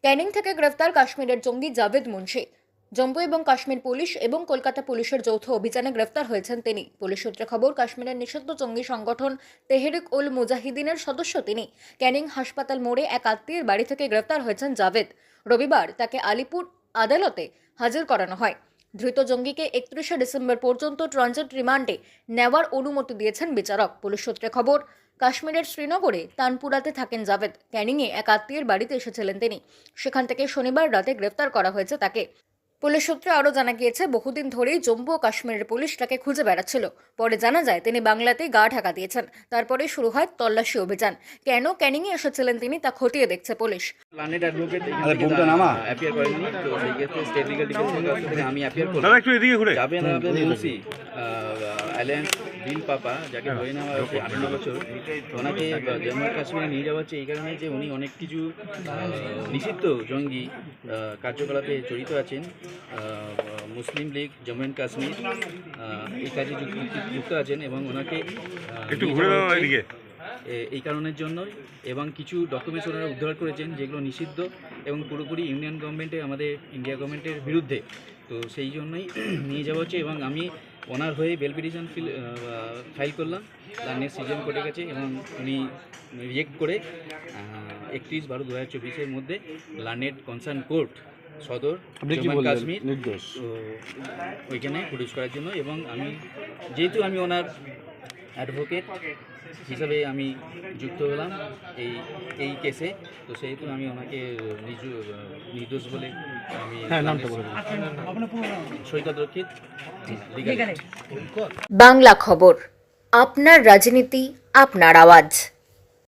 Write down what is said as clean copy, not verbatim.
ক্যানিং থেকে গ্রেফতার কাশ্মীরের জঙ্গি জাভেদ মুন্সি। জম্মু এবং কাশ্মীর পুলিশ এবং কলকাতা পুলিশের যৌথ অভিযানে গ্রেফতার হয়েছেন তিনি। পুলিশ সূত্রে খবর, কাশ্মীরের নিষিদ্ধ জঙ্গি সংগঠন তেহরিক উল মুজাহিদিনের সদস্য তিনি। ক্যানিং হাসপাতাল মোড়ে এক আত্মীয়ের বাড়ি থেকে গ্রেফতার হয়েছেন জাভেদ। রবিবার তাকে আলিপুর আদালতে হাজির করানো হয়। ধৃত জঙ্গিকে 31শে ডিসেম্বর পর্যন্ত ট্রানজিট রিমান্ডে নেওয়ার অনুমতি দিয়েছেন বিচারক। পুলিশ সূত্রে খবর, কাশ্মীরের শ্রীনগরে তানপুরাতে থাকেন জাভেদ। ক্যানিংয়ে এক আত্মীয়ের বাড়িতে এসেছিলেন তিনি। সেখান থেকে শনিবার রাতে গ্রেফতার করা হয়েছে তাকে। পুলিশ সূত্রে আরও জানা গিয়েছে, বহুদিন ধরেই জম্মু ও কাশ্মীরের পুলিশ তাকে খুঁজে বেড়াচ্ছিল। পরে জানা যায় তিনি বাংলাতেই গা ঢাকা দিয়েছেন। তারপরে শুরু হয় তল্লাশি অভিযান। কেন ক্যানিংয়ে এসেছিলেন তিনি তা খতিয়ে দেখছে পুলিশ। প্ল্যানেট অ্যাডভোকেট অ্যাপিয়ার করেনি, তো সেই ক্ষেত্রে স্টেট লিগাল ডিফেন্স থেকে আমি অ্যাপিয়ার করলাম। যাবেন মুন্সি অ্যালায়েন্স বিল পাপা, যাকে ধরে নেওয়া হয়েছে 18 বছর, ওনাকে জম্মু কাশ্মীরে নিয়ে যাওয়া হচ্ছে এই কারণে যে উনি অনেক কিছু নিষিদ্ধ জঙ্গি কার্যকলাপে জড়িত আছেন। মুসলিম লীগ জম্মু অ্যান্ড কাশ্মীর এই কাজে যুক্ত আছেন এবং ওনাকে এই কারণের জন্য এবং কিছু ডকুমেন্টস ওনারা উদ্ধার করেছেন যেগুলো নিষিদ্ধ এবং পুরোপুরি ইউনিয়ন গভর্নমেন্টে আমাদের ইন্ডিয়া গভর্নমেন্টের বিরুদ্ধে। তো সেই জন্যই নিয়ে যাওয়া হচ্ছে এবং আমি ওনার হয়ে বেল পিটিশন ফাইল করলাম লার্নেট সিজিএম কোর্টের কাছে এবং উনি রিজেক্ট করে 31/12/2024 মধ্যে লার্নেট কনসার্ন কোর্ট সদর জম্মু কাশ্মীর নির্দেশ ওইখানে প্রডিউস করার জন্য। এবং আমি যেহেতু আমি ওনার অ্যাডভোকেট হিসাবে আমি যুক্ত হলাম এই কেসে, তো সেহেতু আমি ওনাকে নির্দোষ বলে আমি সৈকত রক্ষিত। বাংলা খবর, আপনার রাজনীতি, আপনার আওয়াজ।